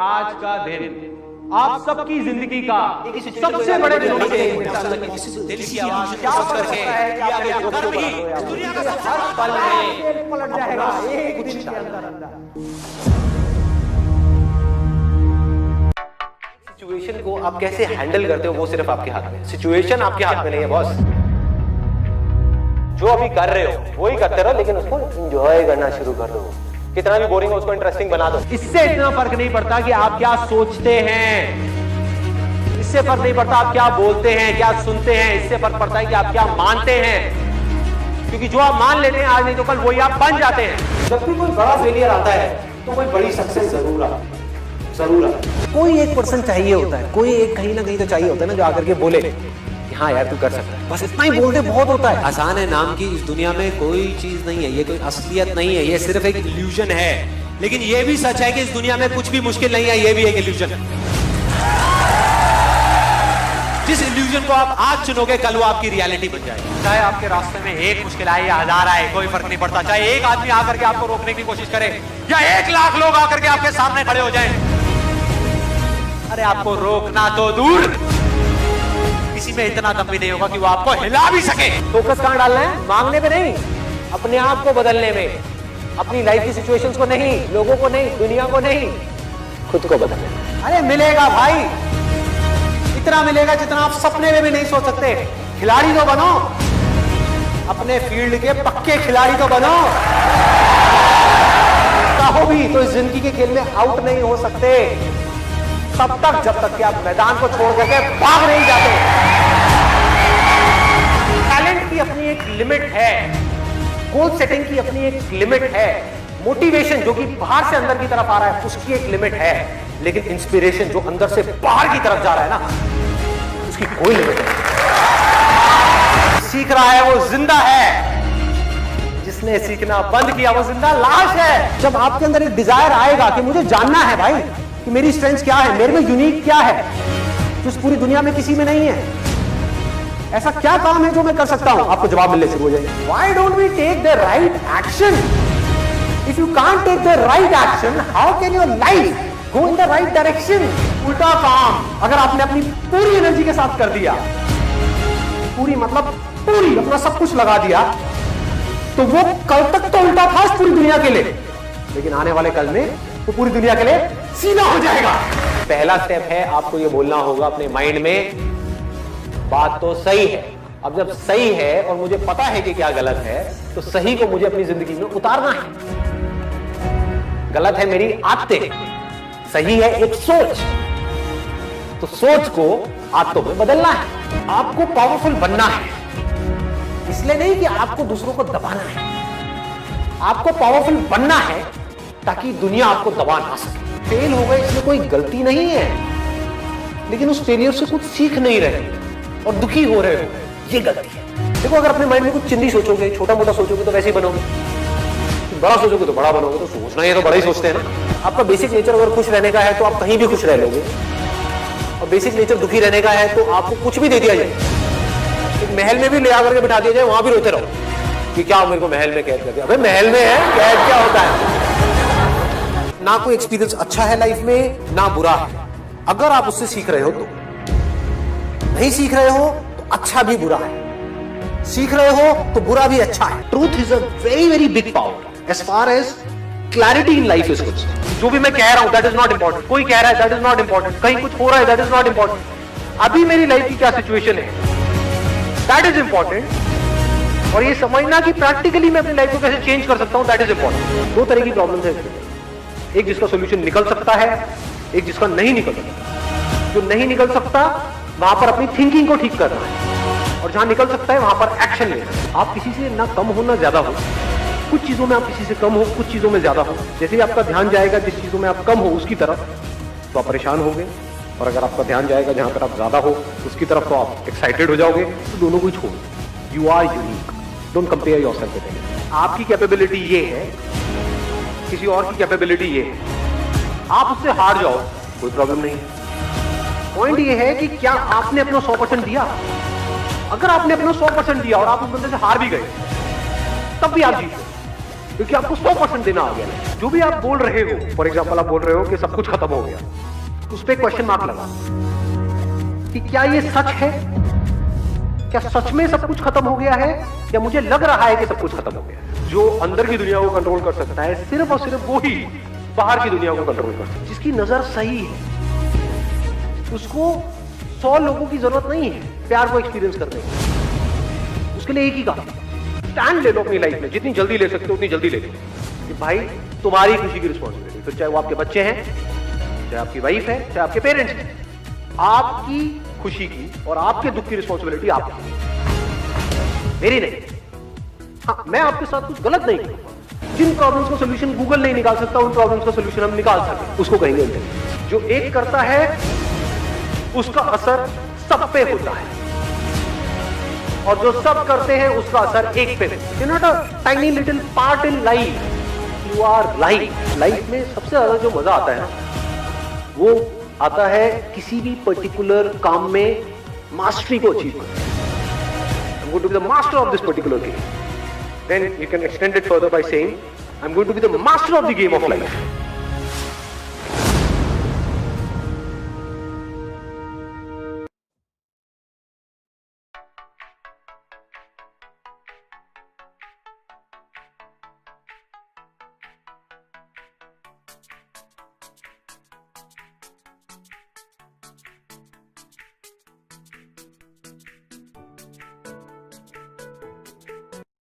आज का दिन आप सबकी जिंदगी का सबसे बड़े दिनों में से दिल की आवाज क्या करके दुनिया का सबसे बड़ा पल है, पलट जाएगा एक दिन के अंदर। सिचुएशन को आप कैसे हैंडल करते हो वो सिर्फ आपके हाथ में। सिचुएशन आपके हाथ में नहीं है बॉस। जो अभी कर रहे हो वही करते रहो, लेकिन उसको एंजॉय करना शुरू कर दो। कितना भी बोरिंग हो उसको इंटरेस्टिंग बना दो। इससे इतना फर्क नहीं पड़ता कि आप क्या सोचते हैं, इससे फर्क नहीं पड़ता आप क्या बोलते हैं, क्या सुनते हैं। इससे फर्क पड़ता है कि आप क्या मानते हैं, क्योंकि जो आप मान लेते हैं आज नहीं तो कल वही आप बन जाते हैं। जब भी कोई बड़ा फेलियर आता है तो कोई बड़ी सक्सेस जरूर आता है। कोई एक पर्सन चाहिए होता है, कोई एक कहीं ना कहीं तो चाहिए होता है ना, जो आकर के बोले हाँ यार तू कर सकता है। बस इतना ही बोलते बहुत होता है। आसान है नाम की इस दुनिया में कोई चीज नहीं है, ये कोई असलियत नहीं है, ये सिर्फ एक इल्यूजन है। लेकिन ये भी सच है कि इस दुनिया में कुछ भी मुश्किल नहीं है, ये भी एक इल्यूजन है। जिस इल्यूजन को आप आज चुनोगे कल वो आपकी रियलिटी बन जाएगी। चाहे आपके रास्ते में एक मुश्किल आए या हजार आए, कोई फर्क नहीं पड़ता। चाहे एक आदमी आकर के आपको रोकने की कोशिश करे या 1 लाख लोग आकर के आपके सामने खड़े हो जाएं, अरे आपको रोकना तो दूर, किसी में इतना दम भी नहीं होगा कि वो आपको हिला भी सके। फोकस कहां डालना है? मांगने पे नहीं, अपने आप को बदलने में। अपनी लाइफ की सिचुएशंस को नहीं, लोगों को नहीं, दुनिया को नहीं, खुद को बदलने। अरे मिलेगा भाई, इतना मिलेगा जितना आप सपने में भी नहीं सोच सकते। खिलाड़ी तो बनो, अपने फील्ड के पक्के खिलाड़ी तो बनो। कहो भी तो इस जिंदगी के खेल में आउट नहीं हो सकते तब तक जब तक कि आप मैदान को छोड़ करके भाग नहीं जाते। टैलेंट की अपनी एक लिमिट है, गोल सेटिंग की अपनी एक लिमिट है, मोटिवेशन जो कि बाहर से अंदर की तरफ आ रहा है उसकी एक लिमिट है, लेकिन इंस्पिरेशन जो अंदर से बाहर की तरफ जा रहा है ना, उसकी कोई लिमिट नहीं। सीख रहा है वो जिंदा है, जिसने सीखना बंद किया वो जिंदा लाश है। जब आपके अंदर एक डिजायर आएगा कि मुझे जानना है भाई कि मेरी स्ट्रेंथ क्या है, मेरे में यूनिक क्या है जो इस पूरी दुनिया में किसी में नहीं है, ऐसा क्या काम है जो मैं कर सकता हूं, आपको जवाब मिलने शुरू हो जाएगा। Why don't we take the right action? If you can't take the right action, how can your life go in the right direction? उल्टा काम अगर आपने अपनी पूरी एनर्जी के साथ कर दिया, पूरी मतलब पूरी अपना सब कुछ लगा दिया, तो वो कल तक तो उल्टा था इस पूरी दुनिया के लिए, लेकिन आने वाले कल में तो पूरी दुनिया के लिए सीधा हो जाएगा। पहला स्टेप है आपको ये बोलना होगा अपने माइंड में, बात तो सही है। अब जब सही है और मुझे पता है कि क्या गलत है, तो सही को मुझे अपनी जिंदगी में उतारना है। गलत है मेरी आदतें, सही है एक सोच, तो सोच को आदतों में बदलना है। आपको पावरफुल बनना है, इसलिए नहीं कि आपको दूसरों को दबाना है। आपको पावरफुल बनना है ताकि दुनिया आपको दबा ना सके। फेल हो गए इसमें कोई गलती नहीं है, लेकिन उस फेलियर से कुछ सीख नहीं रहे और दुखी हो रहे हो, ये गलती है। देखो अगर अपने माइंड में कुछ चिंदी सोचोगे, छोटा मोटा सोचोगे तो वैसे ही बनोगे, बड़ा सोचोगे तो बड़ा बनोगे। तो सोचना है तो बड़ा ही सोचते हैं ना। आपका बेसिक नेचर अगर खुश रहने का है तो आप कहीं भी खुश रह लोगे, और बेसिक नेचर दुखी रहने का है तो आपको कुछ भी दे दिया जाए, एक महल में भी ले आकर के बिठा दिया जाए, वहां भी रोते रहो कि क्या मेरे को महल में कैद कर दिया। अबे महल में है, कैद क्या होता है? ना कोई एक्सपीरियंस अच्छा है लाइफ में ना बुरा है। अगर आप उससे सीख रहे हो तो, नहीं सीख रहे हो तो अच्छा भी बुरा है, सीख रहे हो तो बुरा भी अच्छा है। Truth is a very very big power as far as clarity in life is concerned. जो भी मैं कह रहा हूं दैट इज नॉट इंपॉर्टेंट, कोई कह रहा है दैट इज नॉट इंपॉर्टेंट, कहीं कुछ हो रहा है दैट इज नॉट इंपॉर्टेंट। अभी मेरी लाइफ की क्या सिचुएशन है दैट इज इंपॉर्टेंट, और ये समझना कि प्रैक्टिकली मैं अपनी लाइफ को कैसे चेंज कर सकता हूं दैट इज इंपॉर्टेंट। दो तरह की प्रॉब्लम्स है, एक जिसका सोल्यूशन निकल सकता है, एक जिसका नहीं निकल सकता। जो नहीं निकल सकता वहां पर अपनी थिंकिंग को ठीक करना है, और जहां निकल सकता है वहां पर एक्शन लेना है। आप किसी से ना कम हो ना ज्यादा हो, कुछ चीजों में आप किसी से कम हो, कुछ चीजों में ज्यादा हो। जैसे ही आपका ध्यान जाएगा जिस चीजों में आप कम हो उसकी तरफ तो आप परेशान होंगे, और अगर आपका ध्यान जाएगा जहां पर आप ज्यादा हो उसकी तरफ तो आप एक्साइटेड हो जाओगे। तो दोनों को ही छोड़ो। You are unique, don't compare yourself with anyone. आपकी कैपेबिलिटी ये है, किसी और की कैपेबिलिटी ये है, आप उससे हार जाओ कोई प्रॉब्लम नहीं। पॉइंट ये है कि क्या आपने अपना 100% दिया। अगर आपने अपना 100% दिया और आप उस बंदे से हार भी गए तब भी आप जीते, क्योंकि आपको 100% देना आ गया। जो भी आप बोल रहे हो, फॉर एग्जाम्पल आप बोल रहे हो कि सब कुछ खत्म हो गया, उस पर क्वेश्चन मार्क लगा कि क्या ये सच है? क्या सच में सब कुछ खत्म हो गया है, या मुझे लग रहा है कि सब कुछ खत्म हो गया है? जो अंदर की दुनिया को कंट्रोल कर सकता है सिर्फ और सिर्फ वो ही बाहर की दुनिया को कंट्रोल कर सकता है। जिसकी नजर सही है उसको 100 लोगों की जरूरत नहीं है प्यार को एक्सपीरियंस करने की। उसके लिए एक ही काम, स्टैंड ले लो अपनी लाइफ में, जितनी जल्दी ले सकते हो उतनी जल्दी ले लो कि भाई तुम्हारी खुशी की रिस्पॉन्सिबिलिटी, फिर चाहे वो आपके बच्चे हैं, चाहे आपकी वाइफ है, चाहे आपके पेरेंट्स हैं, आपकी खुशी की और आपके दुख की रिस्पॉन्सिबिलिटी आपकी, मेरी नहीं। हाँ, मैं आपके साथ कुछ गलत नहीं करूंगा। जिन प्रॉब्लम्स का सोल्यूशन गूगल नहीं निकाल सकता, उन प्रॉब्लम्स का सोल्यूशन हम निकाल सकते, उसको कहेंगे इंटेलिजेंस। जो एक करता है उसका असर सब पे होता है, और जो सब करते हैं उसका असर एक पे होता है। Not a tiny little part in life, you our life. Life में सबसे ज्यादा जो मजा आता है वो आता है किसी भी पर्टिकुलर काम में मास्टरी को अचीव करना। I'm going to be the master of this particular game. Then you can extend it further by saying, I'm going to be the master of the game of life.